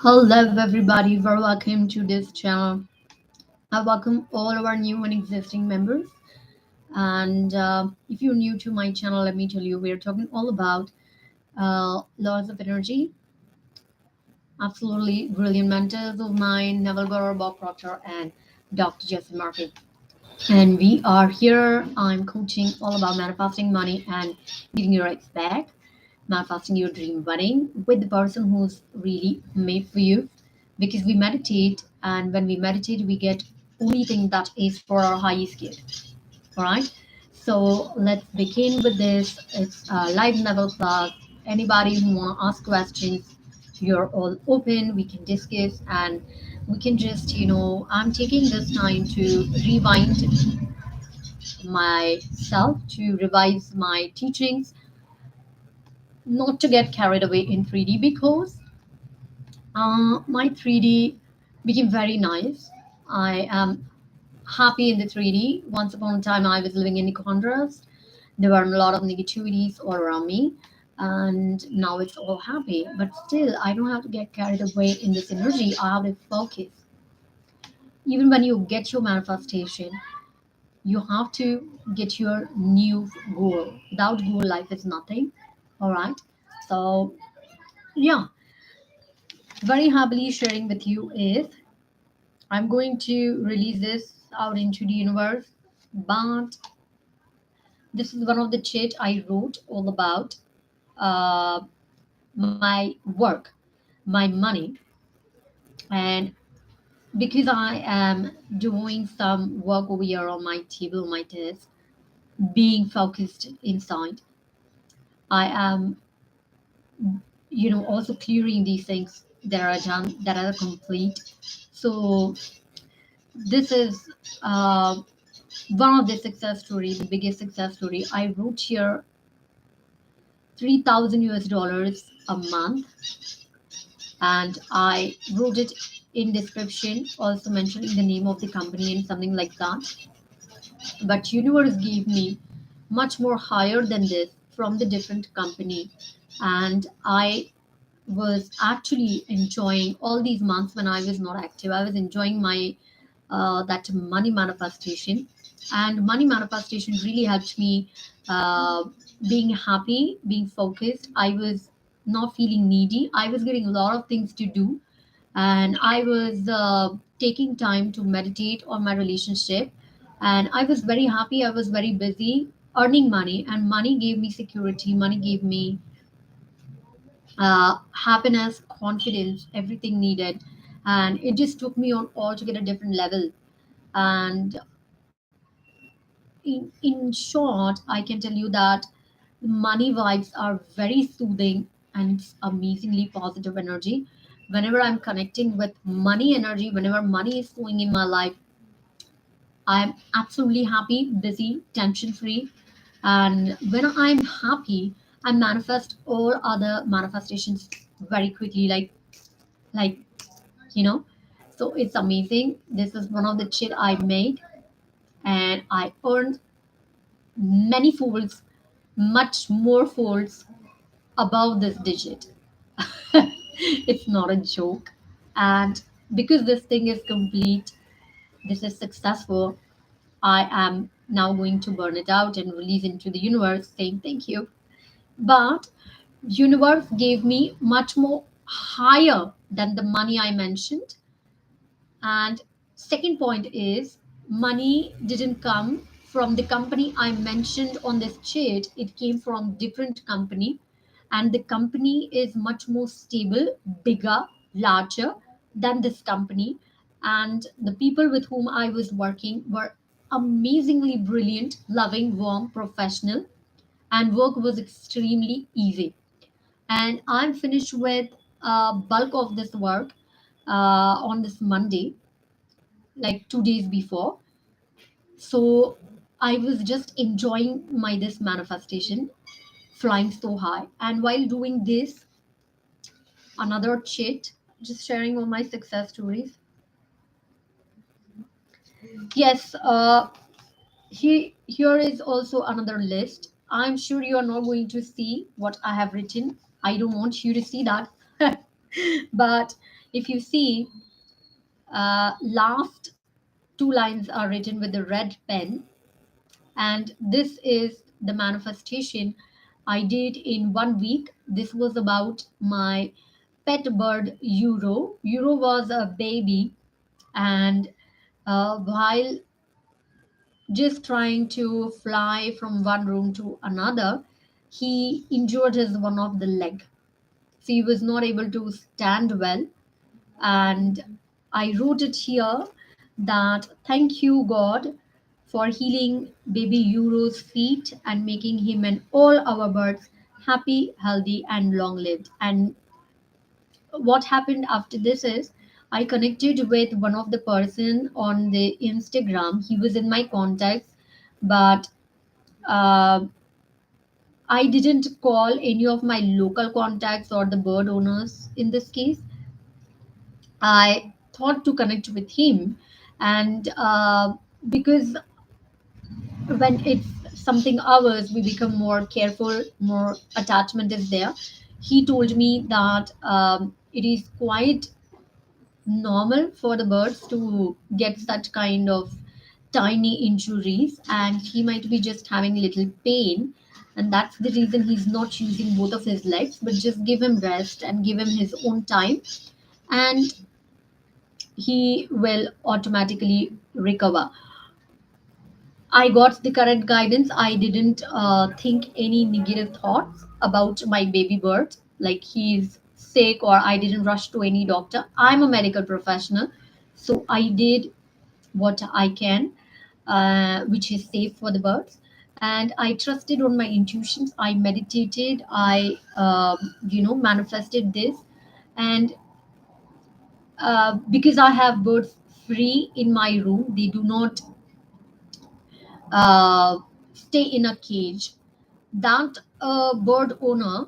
Hello, everybody. Very welcome to this channel. I welcome all of our new and existing members. And if you're new to my channel, let me tell you, we're talking all about laws of energy. Absolutely brilliant mentors of mine, Neville Class, Bob Proctor, and Dr. Jesse Murphy. And we are here. I'm coaching all about manifesting money and getting your ex back, manifesting your dream wedding with the person who's really made for you. Because we meditate, and when we meditate, we get only thing that is for our highest good. All right. So let's begin with this. It's a live level class. Anybody who want to ask questions, you're all open. We can discuss and we can just, I'm taking this time to rewind myself, to revise my teachings, not to get carried away in 3D because my 3D became very nice. I am happy in the 3D. Once upon a time, I was living in contrast. There were a lot of negativities all around me, and now it's all happy. But still, I don't have to get carried away in this energy. I have to focus. Even when you get your manifestation, you have to get your new goal. Without goal, life is nothing. All right. So, yeah, very happily sharing with you is I'm going to release this out into the universe, but this is one of the chat I wrote all about uh, my work, my money, and because I am doing some work over here on my table, my desk, being focused inside, I am, also clearing these things that are done, that are complete. So this is one of the success story, the biggest success story. I wrote here 3,000 US dollars a month, and I wrote it in description, also mentioning the name of the company and something like that. But universe gave me much more higher than this from the different company, and I was actually enjoying all these months when I was not active. I was enjoying my that money manifestation, and money manifestation really helped me uh, being happy, being focused. I was not feeling needy. I was getting a lot of things to do, and I was taking time to meditate on my relationship, and I was very happy. I was very busy earning money, and money gave me security. Money gave me happiness, confidence, everything needed. And it just took me on altogether different level. And in short, I can tell you that money vibes are very soothing and it's amazingly positive energy. Whenever I'm connecting with money energy, whenever money is flowing in my life, I'm absolutely happy, busy, tension free. And when I'm happy, I manifest all other manifestations very quickly, like you know so it's amazing. This is one of the shit I made, and I earned many folds, much more folds above this digit. It's not a joke. And because this thing is complete, this is successful, I am now going to burn it out and release into the universe saying thank you. But universe gave me much more higher than the money I mentioned. And second point is money didn't come from the company I mentioned on this chart. It came from different company, and the company is much more stable, bigger, larger than this company. And the people with whom I was working were amazingly brilliant, loving, warm, professional, and work was extremely easy. And I'm finished with bulk of this work on this Monday, like 2 days before. So I was just enjoying my this manifestation, flying so high. And while doing this, another chit, just sharing all my success stories. Yes, here is also another list. I'm sure you are not going to see what I have written. I don't want you to see that. But if you see, last two lines are written with the red pen, and this is the manifestation I did in 1 week. This was about my pet bird Euro. Euro was a baby, and while just trying to fly from one room to another, he injured his one of the leg. So he was not able to stand well. And I wrote it here that thank you, God, for healing baby Euro's feet and making him and all our birds happy, healthy, and long lived. And what happened after this is I connected with one of the person on the Instagram. He was in my contacts, but uh, I didn't call any of my local contacts or the bird owners in this case. I thought to connect with him, and because when it's something ours, we become more careful, more attachment is there. He told me that it is quite normal for the birds to get such kind of tiny injuries, and he might be just having little pain, and that's the reason he's not using both of his legs, but just give him rest and give him his own time, and he will automatically recover. I got the correct guidance. I didn't think any negative thoughts about my baby bird, like he's sick, or I didn't rush to any doctor. I'm a medical professional, so I did what I can, which is safe for the birds. And I trusted on my intuitions. I meditated. I manifested this. And because I have birds free in my room, they do not uh, stay in a cage. That bird owner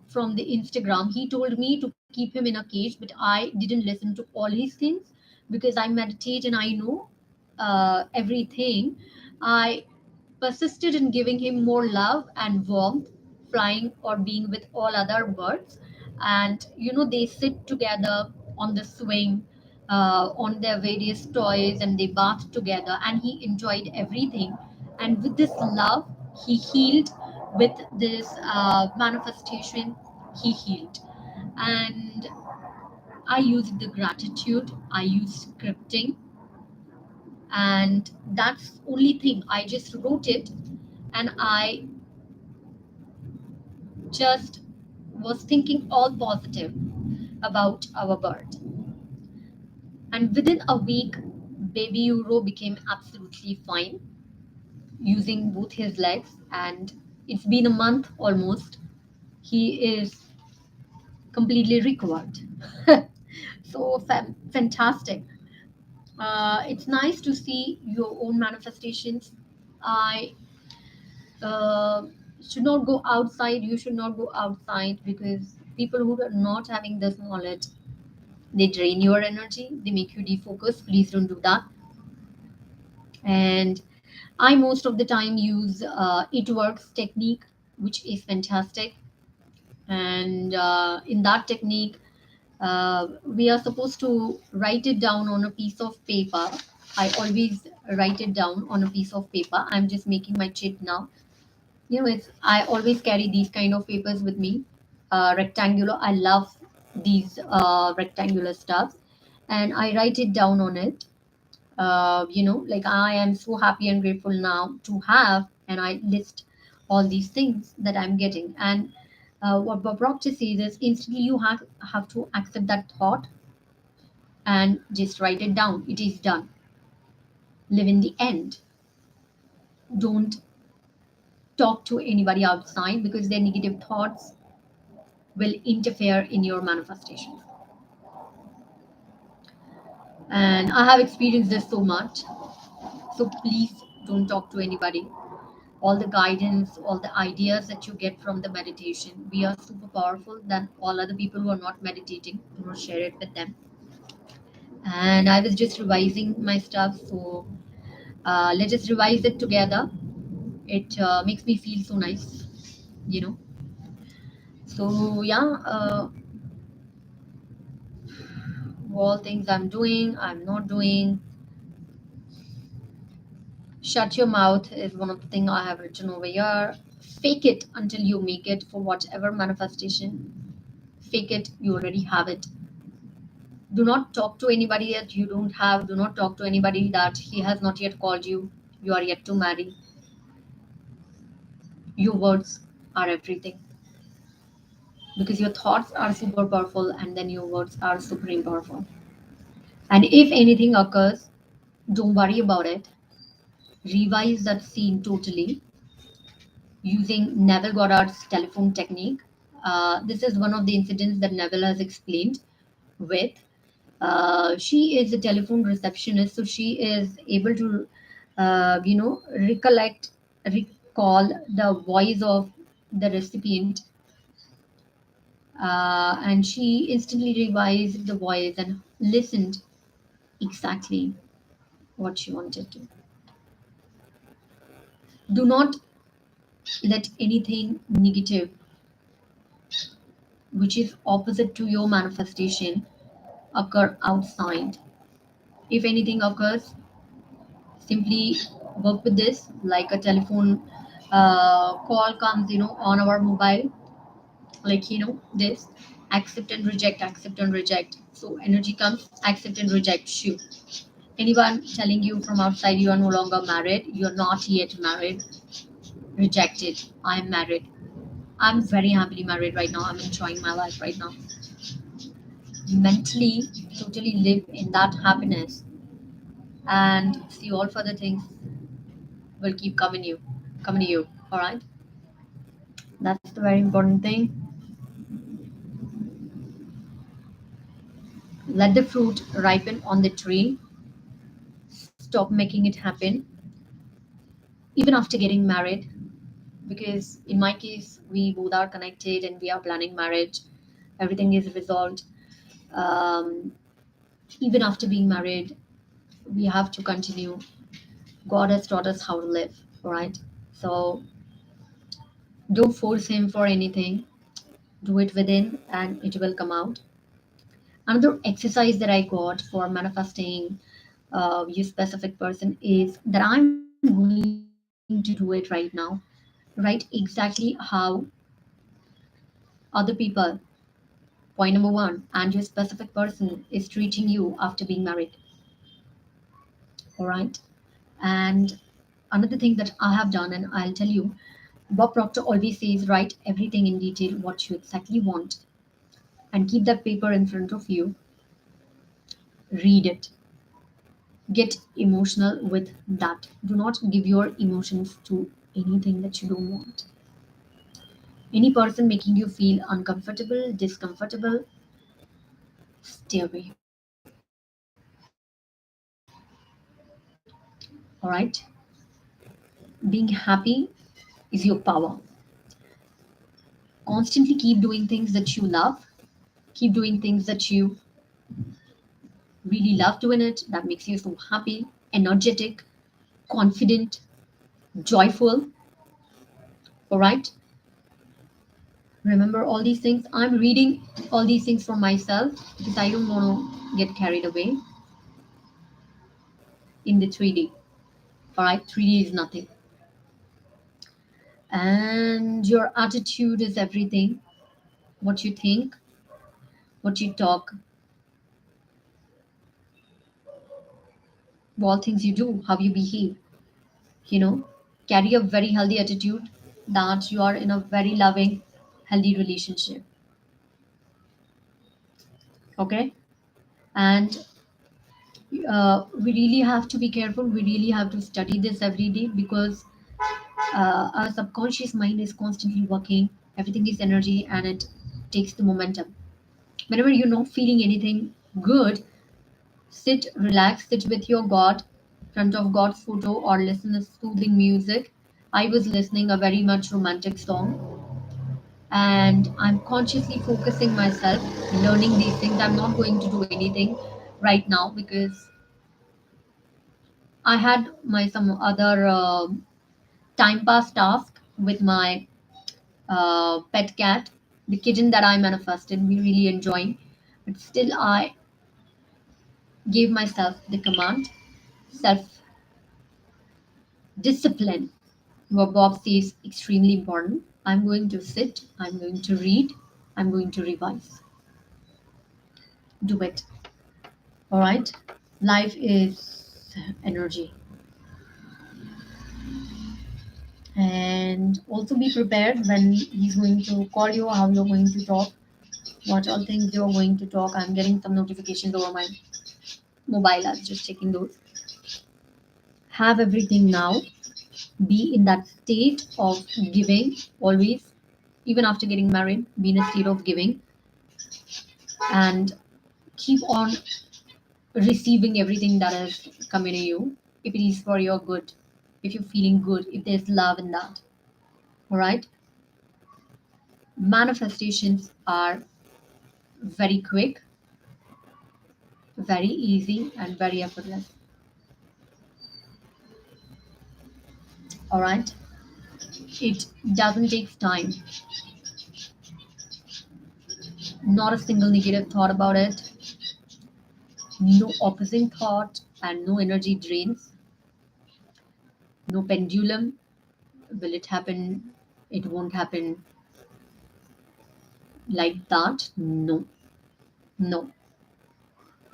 from the Instagram, he told me to keep him in a cage, but I didn't listen to all his things because I meditate and I know everything. I persisted in giving him more love and warmth, flying or being with all other birds. And they sit together on the swing, on their various toys, and they bath together, and he enjoyed everything. And with this love, he healed. With this manifestation, he healed. And I used the gratitude, I used scripting, and that's only thing. I just wrote it, and I just was thinking all positive about our bird. And within a week, baby Euro became absolutely fine using both his legs. And it's been a month almost. He is completely recovered. So fantastic. It's nice to see your own manifestations. I uh, should not go outside. You should not go outside because people who are not having this knowledge, they drain your energy, they make you defocus. Please don't do that. And I most of the time use it works technique, which is fantastic. And in that technique, we are supposed to write it down on a piece of paper. I always write it down on a piece of paper. I'm just making my chit now. It's I always carry these kind of papers with me. Rectangular. I love these rectangular stuffs, and I write it down on it. Like I am so happy and grateful now to have, and I list all these things that I'm getting. And what Bob Proctor says is instantly you have to accept that thought and just write it down. It is done. Live in the end. Don't talk to anybody outside because their negative thoughts will interfere in your manifestation. And I have experienced this so much. So please don't talk to anybody. All the guidance, all the ideas that you get from the meditation, we are super powerful than all other people who are not meditating. Do not share it with them. And I was just revising my stuff, so let's just revise it together. It makes me feel so nice, you know. So yeah, all things I'm doing, I'm not doing. Shut your mouth is one of the things I have written over here. Fake it until you make it for whatever manifestation. Fake it, you already have it. Do not talk to anybody that you don't have. Do not talk to anybody that he has not yet called you. You are yet to marry. Your words are everything because your thoughts are super powerful and then your words are supreme powerful. And if anything occurs, don't worry about it. Revise that scene totally using Neville Goddard's telephone technique. This is one of the incidents that Neville has explained with. She is a telephone receptionist, so she is able to, recall the voice of the recipient, and she instantly revised the voice and listened exactly what she wanted to. Do not let anything negative, which is opposite to your manifestation, occur outside. If anything occurs, simply work with this like a telephone call comes, on our mobile, like, this accept and reject. So energy comes, accept and reject, shoot. Anyone telling you from outside you are no longer married, you're not yet married, reject it. I'm married. I'm very happily married right now. I'm enjoying my life right now. Mentally, totally live in that happiness, and see all further things will keep coming to you. All right, that's the very important thing. Let the fruit ripen on the tree. Stop making it happen, even after getting married. Because in my case, we both are connected and we are planning marriage. Everything is resolved. Um, Even after being married, we have to continue. God has taught us how to live. All right. So don't force Him for anything. Do it within, and it will come out. Another exercise that I got for manifesting your specific person is that I'm going to do it right now. Write exactly how other people, point number one, and your specific person is treating you after being married. All right. And another thing that I have done, and I'll tell you, Bob Proctor always says write everything in detail what you exactly want and keep that paper in front of you. Read it. Get emotional with that. Do not give your emotions to anything that you don't want. Any person making you feel uncomfortable, discomfortable, stay away. All right? Being happy is your power. Constantly keep doing things that you love. Keep doing things that you really love doing it, that makes you so happy, energetic, confident, joyful. All right? Remember all these things. I'm reading all these things for myself because I don't want to get carried away in the 3D. All right? 3D is nothing. And your attitude is everything. What you think, what you talk, all things you do, how you behave. You know, carry a very healthy attitude that you are in a very loving, healthy relationship. Okay? And we really have to be careful. We really have to study this every day because our subconscious mind is constantly working. Everything is energy and it takes the momentum. Whenever you're not feeling anything good, sit, relax, sit with your God, front of God's photo, or listen to soothing music. I was listening a very much romantic song, and I'm consciously focusing myself, learning these things. I'm not going to do anything right now because I had my some other time pass task with my pet cat, the kitten that I manifested. We really enjoying, but still I gave myself the command, self discipline. What Bob says extremely important. I'm going to sit, I'm going to read, I'm going to revise. Do it. All right. Life is energy. And also be prepared when he's going to call you, how you're going to talk, what all things you're going to talk. I'm getting some notifications over my mobile. I'm just checking those. Have everything now. Be in that state of giving always. Even after getting married, be in a state of giving and keep on receiving everything that is coming to you. If it is for your good, if you're feeling good, if there's love in that. All right. Manifestations are very quick, very easy, and very effortless. All right. It doesn't take time. Not a single negative thought about it. No opposing thought and no energy drains. No pendulum. Will it happen? It won't happen like that. No. No.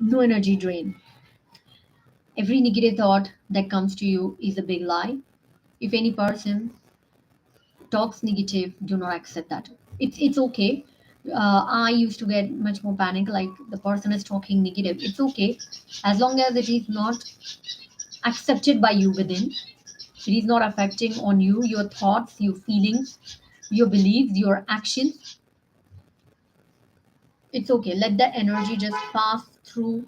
No energy drain. Every negative thought that comes to you is a big lie. If any person talks negative, do not accept that. It's okay. I used to get much more panic, like the person is talking negative. It's okay, as long as it is not accepted by you within. It is not affecting on you, your thoughts, your feelings, your beliefs, your actions. It's okay. Let the energy just pass through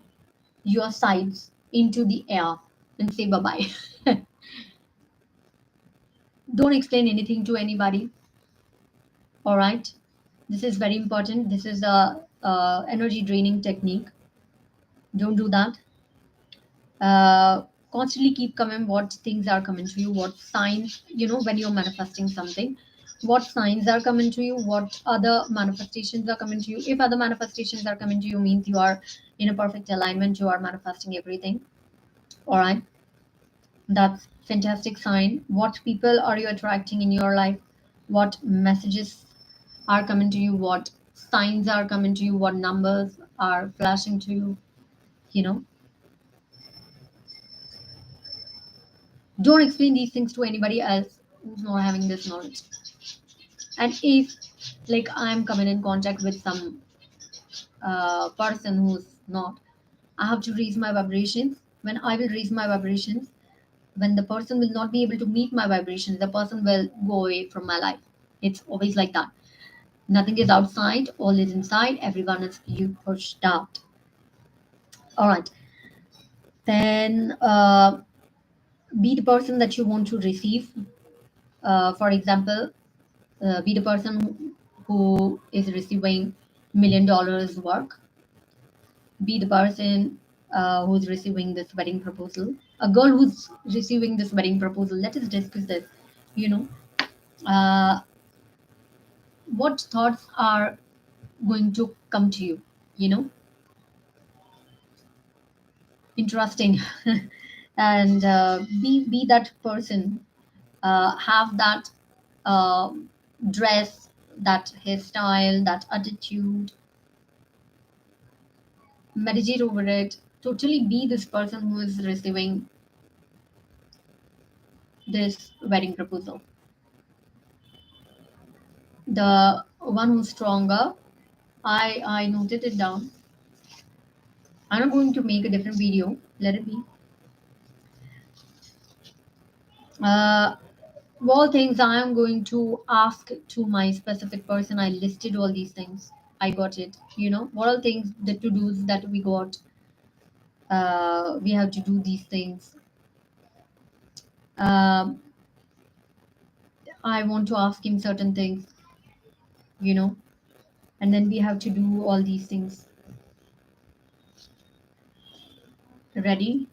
your sides into the air and say bye bye. Don't explain anything to anybody. All right. This is very important. This is a energy draining technique. Don't do that. uh, Constantly keep coming what things are coming to you, what signs, when you're manifesting something, what signs are coming to you, what other manifestations are coming to you. If other manifestations are coming to you, means you are in a perfect alignment, you are manifesting everything. All right. That's fantastic sign. What people are you attracting in your life? What messages are coming to you? What signs are coming to you? What numbers are flashing to you? You know, don't explain these things to anybody else who's not having this knowledge. And if, like, I'm coming in contact with some person who's not, I have to raise my vibrations. When I will raise my vibrations, when the person will not be able to meet my vibrations, the person will go away from my life. It's always like that. Nothing is outside, all is inside. Everyone is you pushed out. All right. Then be the person that you want to receive. For example, be the person who is receiving $1 million work. Be the person who's receiving this wedding proposal. A girl who's receiving this wedding proposal. Let us discuss this. You know, uh, what thoughts are going to come to you? You know, interesting. And be that person. Have that uh, dress, that hairstyle, that attitude. Meditate over it. Totally be this person who is receiving this wedding proposal. The one who's stronger. I noted it down. I'm not going to make a different video. Let it be. Uh, all things I am going to ask to my specific person. I listed all these things. I got it. What all things, the to dos that we got. We have to do these things. Um, I want to ask him certain things, you know, and then we have to do all these things. Ready?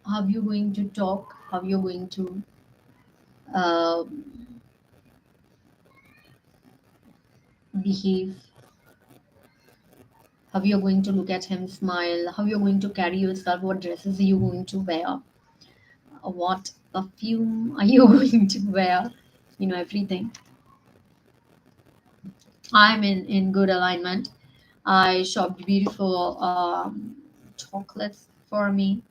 How you going to talk? How you're going to uh, behave? how you're going to look at him, smile, how you're going to carry yourself, what dresses are you going to wear, what perfume are you going to wear, everything. I'm in good alignment. I shopped beautiful chocolates for me,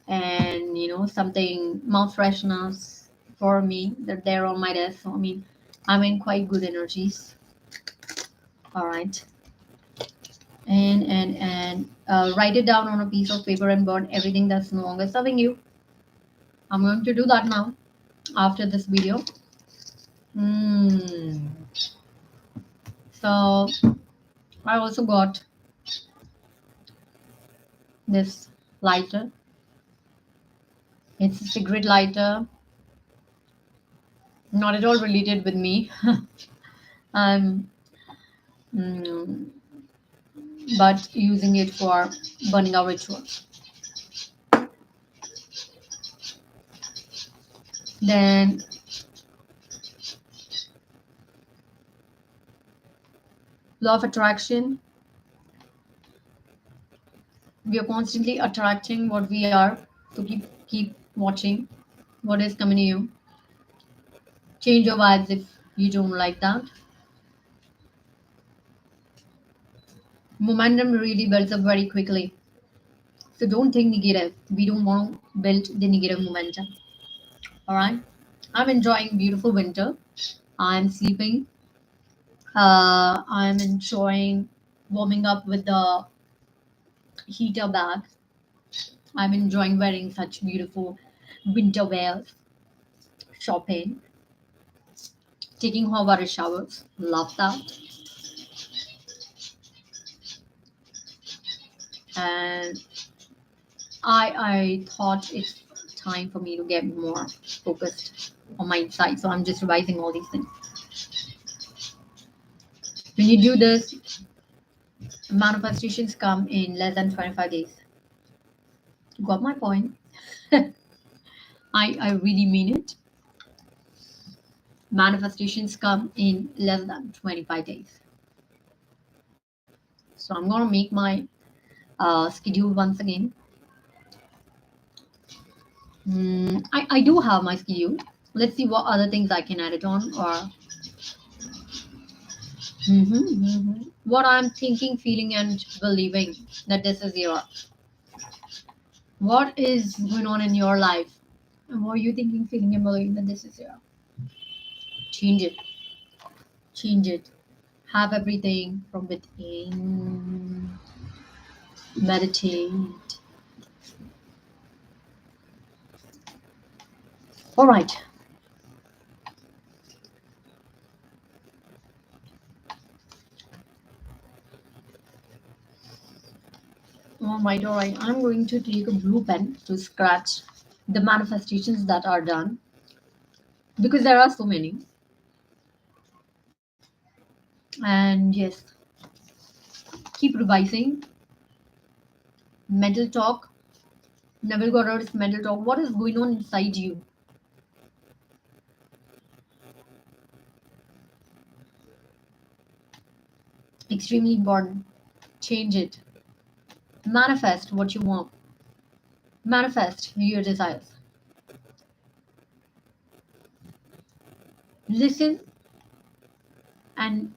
and something mouth fresheners for me. They're there on my desk. So I mean, I'm in quite good energies. All right, and write it down on a piece of paper and burn everything that's no longer serving you. I'm going to do that now after this video. Hmm. So I also got this lighter. It's a cigarette lighter, not at all related with me. I'm mm, but using it for burning our rituals. Then law of attraction. We are constantly attracting what we are. So keep watching what is coming to you. Change your vibes if you don't like that. Momentum really builds up very quickly. So don't think negative. We don't want to build the negative momentum. All right. I'm enjoying beautiful winter. I'm sleeping. I'm enjoying warming up with the heater bag. I'm enjoying wearing such beautiful winter wears, shopping, taking hot water showers. Love that. And I thought it's time for me to get more focused on my insight. So I'm just revising all these things. When you do this, manifestations come in less than 25 days. You got my point? I really mean it. Manifestations come in less than 25 days. So I'm going to make my schedule once again. I do have my schedule. Let's see what other things I can add it on or what I'm thinking, feeling, and believing that this is your. What is going on in your life? And what are you thinking, feeling, and believing that this is your? Change it. Change it. Have everything from within. Meditate. All right. All right, all right. I'm going to take a blue pen to scratch the manifestations that are done because there are so many. And yes, keep revising. Mental talk. Neville Goddard's mental talk. What is going on inside you? Extremely important. Change it. Manifest what you want. Manifest your desires. Listen and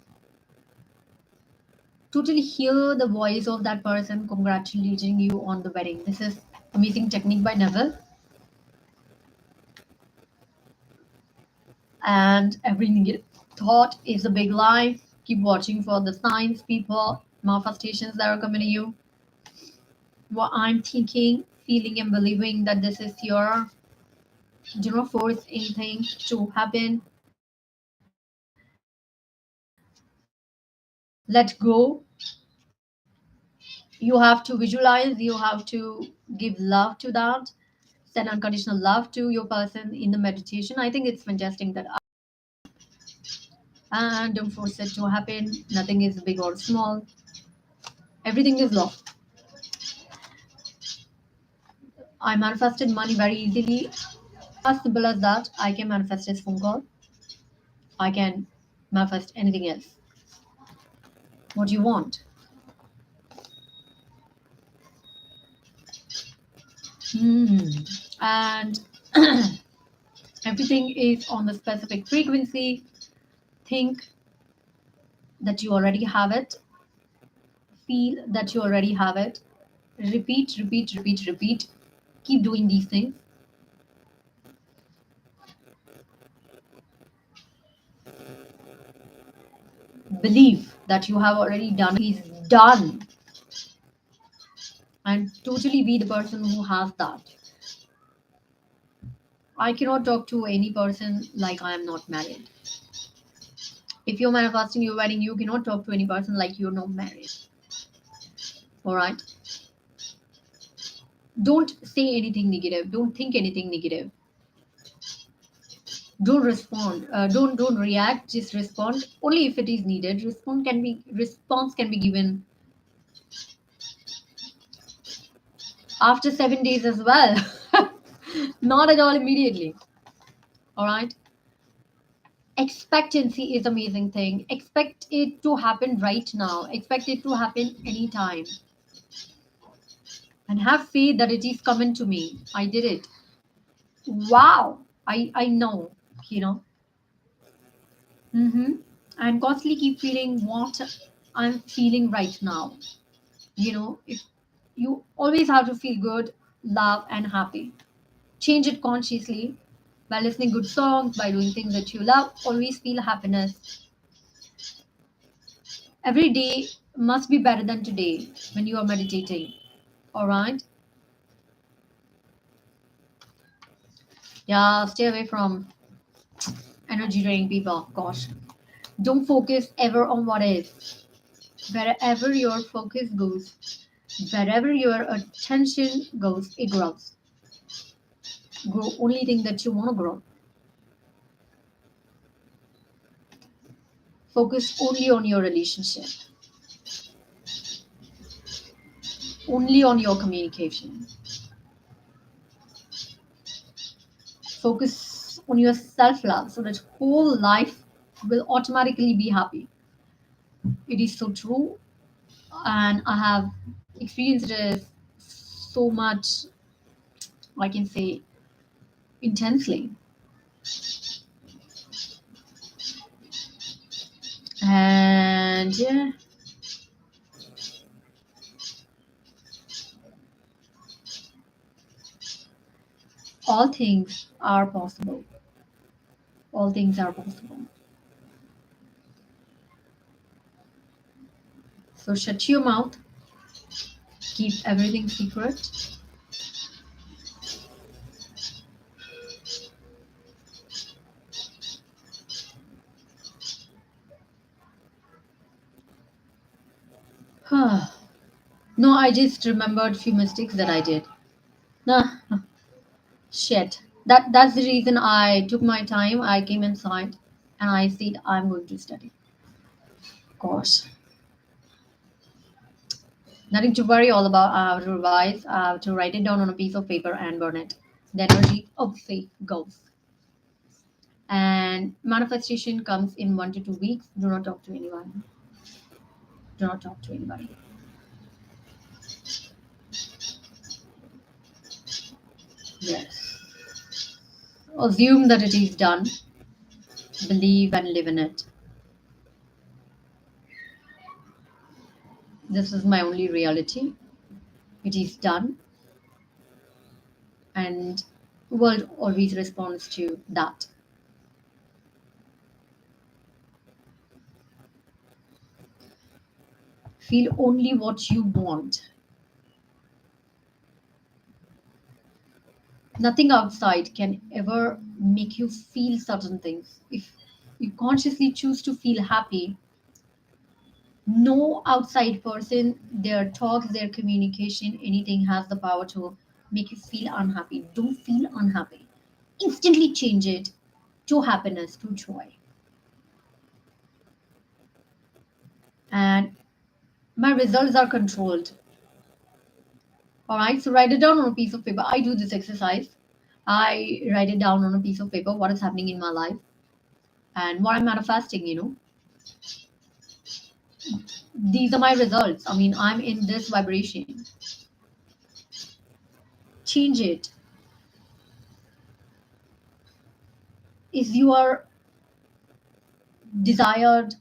totally hear the voice of that person congratulating you on the wedding. This is amazing technique by Neville. And every negative thought is a big lie. Keep watching for the signs, people, manifestations that are coming to you. What I'm thinking, feeling, and believing that this is your. Do not force anything to happen. Let go. You have to visualize, you have to give love to that, send unconditional love to your person in the meditation. I think it's fantastic that and don't force it to happen. Nothing is big or small. Everything is love. I manifested money very easily. As simple as that. I can manifest this phone call. I can manifest anything else. What do you want? Hmm. And everything is on the specific frequency. Think that you already have it. Feel that you already have it. Repeat, repeat, repeat, repeat. Keep doing these things. Believe that you have already done it. He's done. And totally be the person who has that. I cannot talk to any person like I am not married. If you're manifesting your wedding, you cannot talk to any person like you're not married. All right? Don't say anything negative. Don't think anything negative. Don't respond. Don't react. Just respond only if it is needed. Response can be given after 7 days as well. Not at all immediately. All right. Expectancy is amazing thing. Expect it to happen right now. Expect it to happen anytime. And have faith that it is coming to me. I did it. Wow. I know. You know. Mm-hmm. And constantly keep feeling what I'm feeling right now. If you always have to feel good, love, and happy. Change it consciously by listening good songs, by doing things that you love. Always feel happiness. Every day must be better than today when you are meditating. All right? Yeah, stay away from energy draining people. Gosh. Don't focus ever on what is. Wherever your focus goes, wherever your attention goes, it grows. Grow only thing that you want to grow. Focus only on your relationship, only on your communication. Focus on your self love so that whole life will automatically be happy. It is so true, and I have experienced it so much, I can say, intensely. And yeah, all things are possible. All things are possible. So shut your mouth, keep everything secret. No, I just remembered few mistakes that I did. Nah, shit. That's the reason I took my time. I came inside and I said I'm going to study. Gosh, nothing to worry all about. I have to revise. I have to write it down on a piece of paper and burn it. The energy of faith goes. And manifestation comes in 1 to 2 weeks. Do not talk to anyone. Do not talk to anybody. Yes. Assume that it is done. Believe and live in it. This is my only reality. It is done, and the world always responds to that. Feel only what you want. Nothing outside can ever make you feel certain things. If you consciously choose to feel happy, no outside person, their talks, their communication, anything has the power to make you feel unhappy. Don't feel unhappy. Instantly change it to happiness, to joy. And my results are controlled. All right, so write it down on a piece of paper. I do this exercise. I write it down on a piece of paper what is happening in my life and what I'm manifesting. These are my results. I mean, I'm in this vibration. change it. Is your desired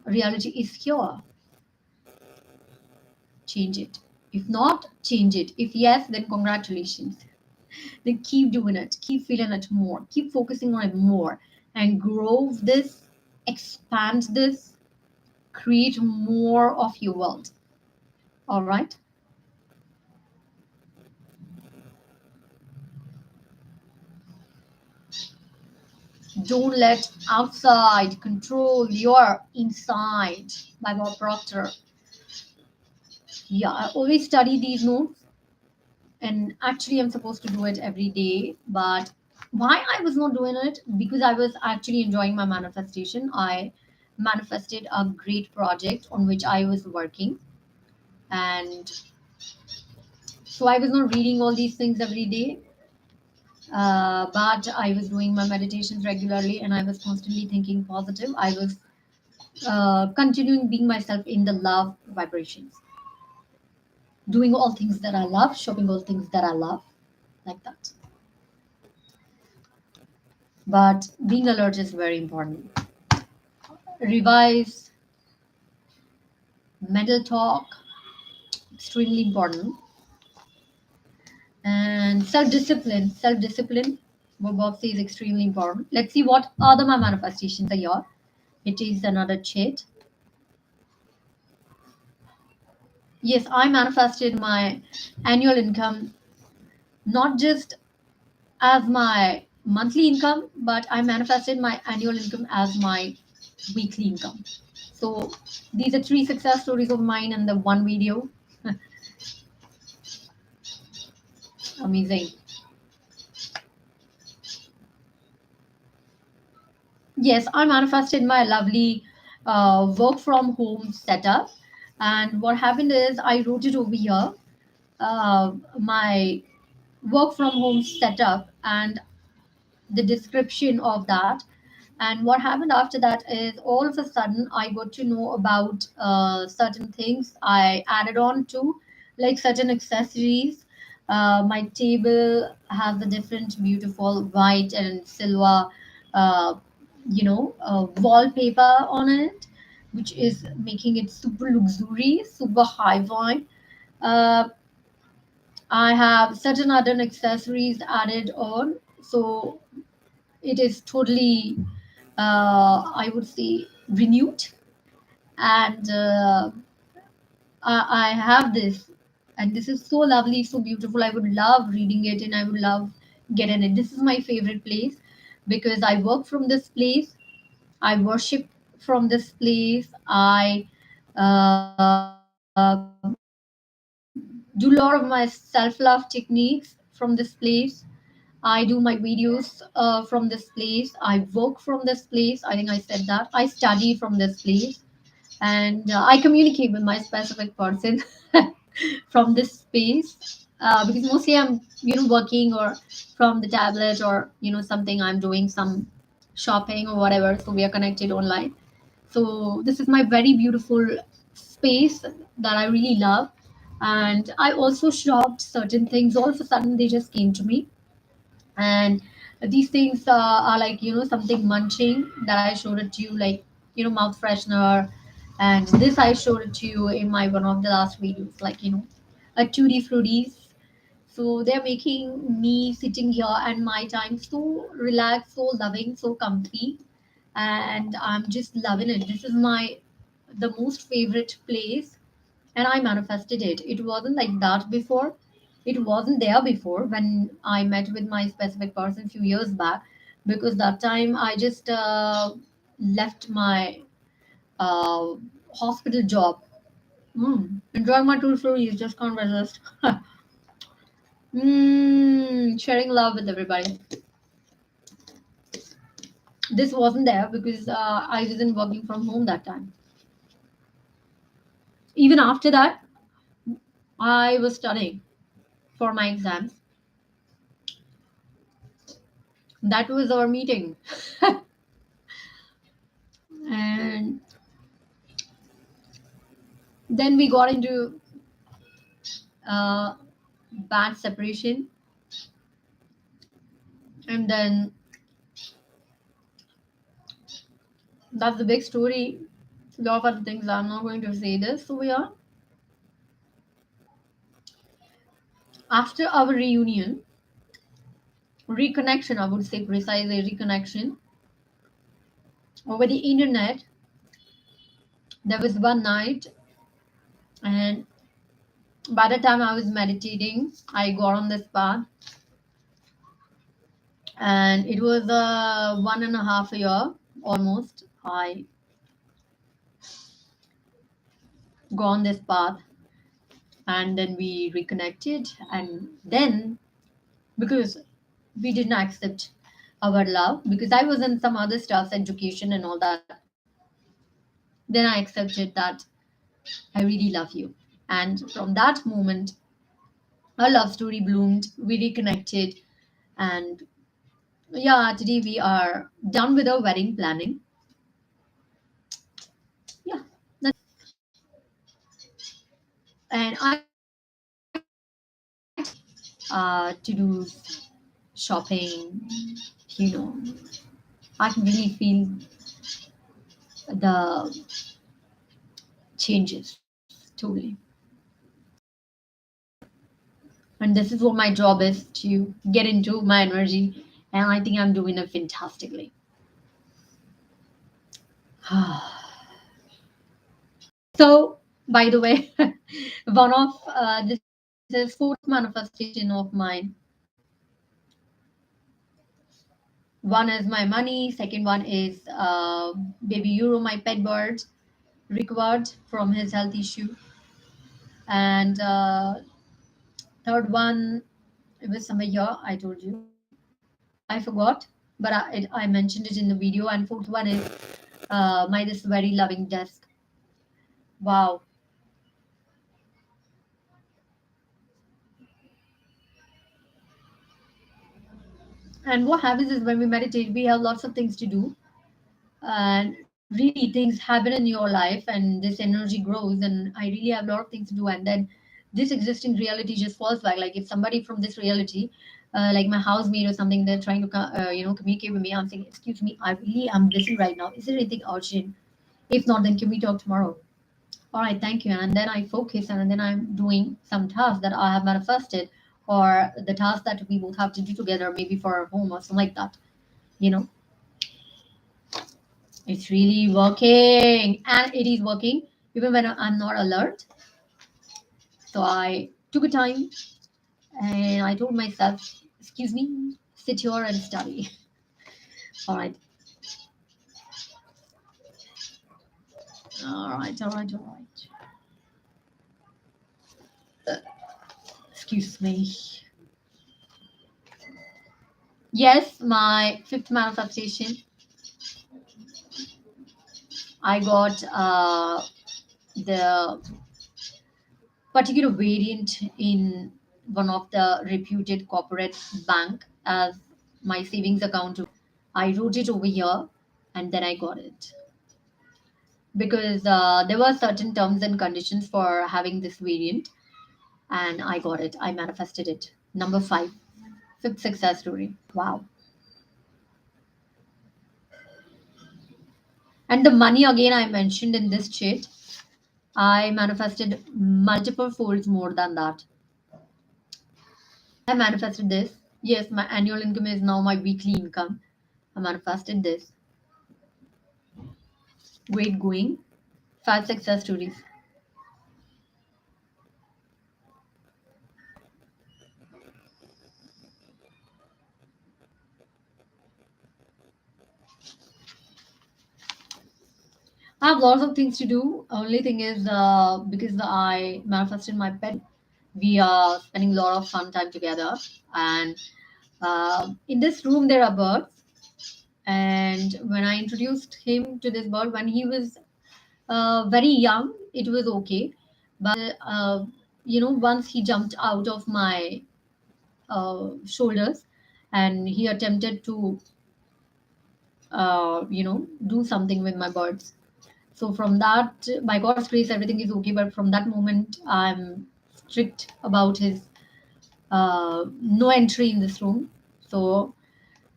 reality is here, change it. If not, change it. If yes, then congratulations. Then keep doing it, keep feeling it more, keep focusing on it more, and grow this, expand this, create more of your world. All right. Don't let outside control your inside, by Bob Proctor. Yeah, I always study these notes, and actually I'm supposed to do it every day. But why I was not doing it? Because I was actually enjoying my manifestation. I manifested a great project on which I was working, and so I was not reading all these things every day. But I was doing my meditations regularly, and I was constantly thinking positive. I was continuing being myself in the love vibrations, doing all things that I love, shopping all things that I love, like that. But being alert is very important. Revise, mental talk, extremely important. And self-discipline, what Bob says is extremely important. Let's see what other my manifestations are here. It is another chat. Yes, I manifested my annual income, not just as my monthly income, but I manifested my annual income as my weekly income. So these are three success stories of mine and the one video. Amazing. Yes, I manifested my lovely work from home setup. And what happened is I wrote it over here, my work from home setup, and the description of that. And what happened after that is all of a sudden I got to know about certain things I added on to, like certain accessories. My table has a different beautiful white and silver, uh, wallpaper on it, which is making it super luxurious, super high vibe. Uh, I have certain other accessories added on, so it is totally, I would say, renewed. And I have this, and this is so lovely, so beautiful. I would love reading it, and I would love getting it. This is my favorite place because I work from this place, I worship from this place, I do a lot of my self-love techniques from this place. I do my videos from this place. I work from this place. I think I said that. I study from this place. And I communicate with my specific person from this space. Because mostly I'm, working or from the tablet, or, something I'm doing some shopping or whatever. So we are connected online. So this is my very beautiful space that I really love. And I also shopped certain things. All of a sudden, they just came to me, and these things are like, something munching that I showed it to you, like, mouth freshener. And this I showed it to you in my one of the last videos, like, a tutti fruities. So they're making me sitting here and my time so relaxed, so loving, so comfy, and I'm just loving it. This is my the most favorite place, and I manifested it. It wasn't like that before. It wasn't there before when I met with my specific person a few years back, because that time I just left my uh, hospital job. Enjoying my tool stories, just can't resist. Sharing love with everybody. This wasn't there because I wasn't working from home that time. Even after that, I was studying for my exams. That was our meeting. And then we got into uh, bad separation. And then that's the big story. A lot of other things, I'm not going to say this. So yeah, after our reunion, reconnection, I would say precisely reconnection over the internet, there was one night, and by the time I was meditating, I got on this path, and it was 1.5 year almost. I got on this path, and then we reconnected, and then because we didn't accept our love, because I was in some other stuff, education and all that, then I accepted that I really love you. And from that moment, our love story bloomed. We reconnected, and yeah, today we are done with our wedding planning. Yeah, and I take my time to do shopping. You know, I can really feel the changes totally. And this is what my job is, to get into my energy, and I think I'm doing it fantastically. So, by the way, one of this is fourth manifestation of mine. One is my money. Second one is baby Euro, my pet bird, recovered from his health issue, and third one, it was somewhere here. I told you, I forgot, but I mentioned it in the video. And fourth one is my this very loving desk. Wow. And what happens is when we meditate, we have lots of things to do, and really things happen in your life, and this energy grows, and I really have a lot of things to do, and then this existing reality just falls back. Like if somebody from this reality, like my housemate or something, they're trying to communicate with me, I'm saying, excuse me, I really am busy right now, is there anything urgent? If not, then can we talk tomorrow? All right, thank you. And then I focus, and then I'm doing some tasks that I have manifested, or the task that we both have to do together, maybe for our home or something like that. You know, it's really working, and it is working even when I'm not alert. So I took a time, and I told myself, excuse me, sit here and study. All right, all right, all right, all right. Excuse me. Yes, my fifth manifestation, I got the particular variant in one of the reputed corporate bank as my savings account. I wrote it over here, and then I got it because there were certain terms and conditions for having this variant, and I got it. I manifested it. Number five, fifth success story. Wow. And the money again I mentioned in this chat, I manifested multiple folds more than that. I manifested this. Yes, my annual income is now my weekly income. I manifested this. Great going. Five success stories. I have lots of things to do. Only thing is, because I manifested my pet, we are spending a lot of fun time together. And in this room, there are birds. And when I introduced him to this bird, when he was very young, it was okay. But once he jumped out of my shoulders, and he attempted to, do something with my birds. So from that, by God's grace, everything is okay. But from that moment, I'm strict about his no entry in this room. So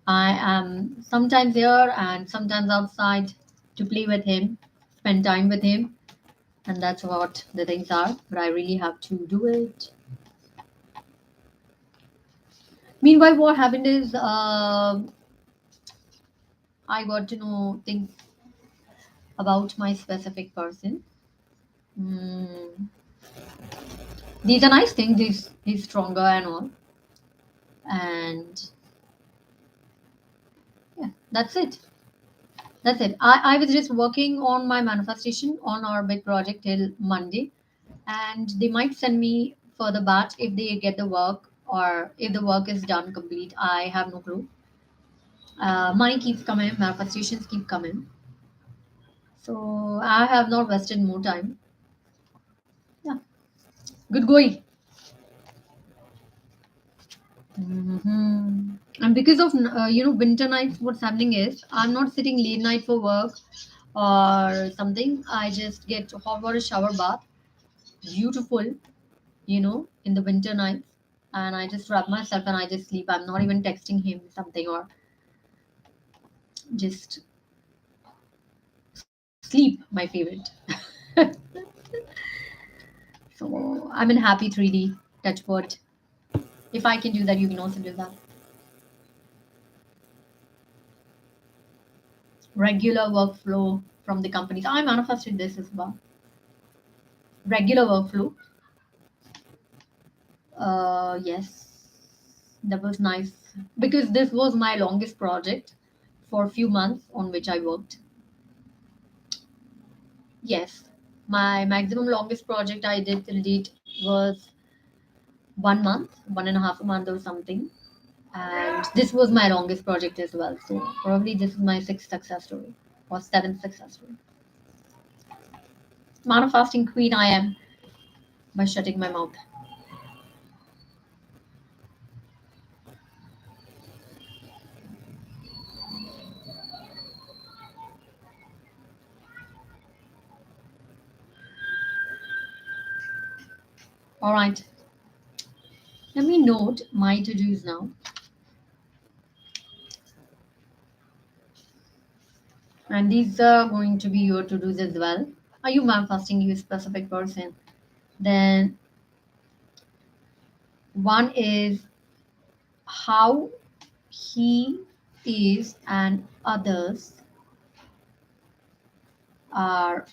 I am sometimes here and sometimes outside to play with him, spend time with him, and that's what the things are. But I really have to do it. Meanwhile, what happened is I got to know things about my specific person. Mm, these are nice things. He's stronger and all, and yeah, that's it. That's it. I was just working on my manifestation on our big project till Monday, and they might send me for the batch if they get the work or if the work is done complete. I have no clue. Money keeps coming, manifestations keep coming. So I have not wasted more time. Yeah, good going. And because of winter nights, what's happening is I'm not sitting late night for work or something. I just get hot water shower bath, beautiful, in the winter nights, and I just wrap myself and I just sleep. I'm not even texting him something or just sleep. My favorite. So I'm in happy 3D. Touch wood. If I can do that, you can also do that. Regular workflow from the companies. I manifested this as well. Regular workflow. Yes, that was nice because this was my longest project for a few months on which I worked. Yes, my maximum longest project I did till date was 1 month, 1.5 month or something. And this was my longest project as well. So probably this is my sixth success story or seventh success story. Manifesting queen I am by shutting my mouth. All right, let me note my to dos now. And these are going to be your to dos as well. Are you manifesting you a specific person? Then one is how he is and others are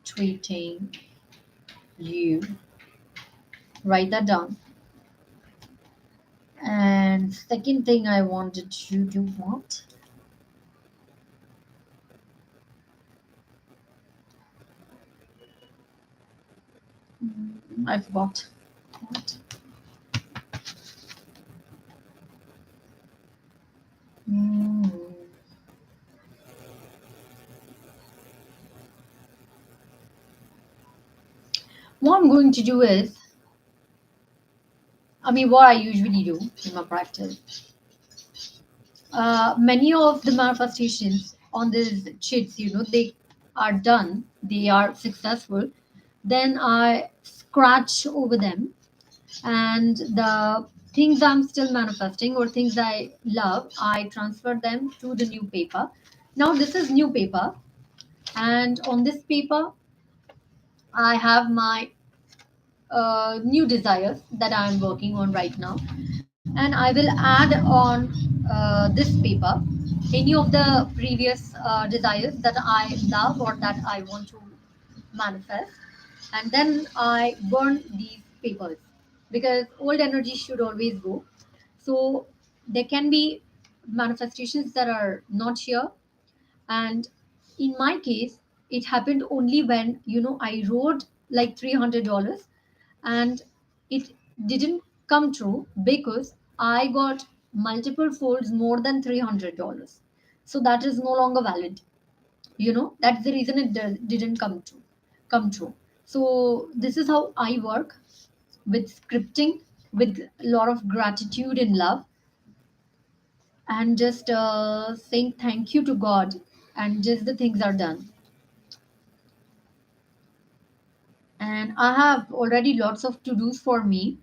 treating you. Write that down. And second thing I wanted you to what? I forgot. What? Mm. What I'm going to do is, what I usually do in my practice. Many of the manifestations on these cheats, they are done, they are successful. Then I scratch over them, and the things I'm still manifesting or things I love, I transfer them to the new paper. Now, this is new paper, and on this paper, I have my new desires that I'm working on right now, and I will add on this paper any of the previous desires that I love or that I want to manifest, and then I burn these papers because old energy should always go. So there can be manifestations that are not here, and in my case, it happened only when I wrote like $300 and it didn't come true because I got multiple folds more than $300. So that is no longer valid. That's the reason it didn't come true. So this is how I work with scripting, with a lot of gratitude and love, and just saying thank you to God, and just the things are done. And I have already lots of to dos for me.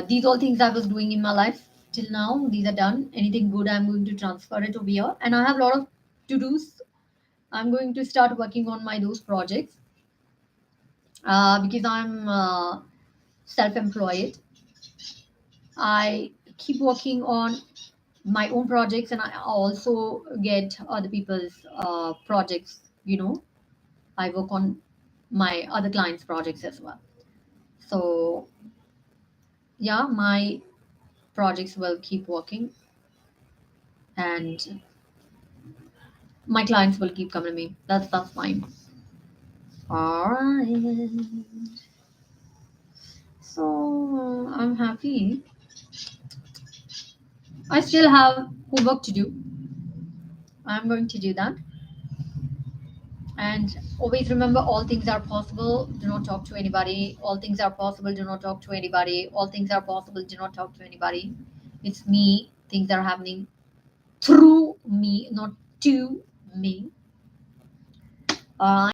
These all things I was doing in my life. till now these are done. Anything good, I'm going to transfer it over here, and I have a lot of to dos. I'm going to start working on my those projects because I'm self-employed. I keep working on my own projects, and I also get other people's projects. I work on my other clients' projects as well. So yeah, my projects will keep working, and my clients will keep coming to me. That's fine. All right. So I'm happy. I still have homework to do. I'm going to do that. And always remember, all things are possible. Do not talk to anybody. All things are possible. Do not talk to anybody. All things are possible. Do not talk to anybody. It's me. Things are happening through me, not to me. All right.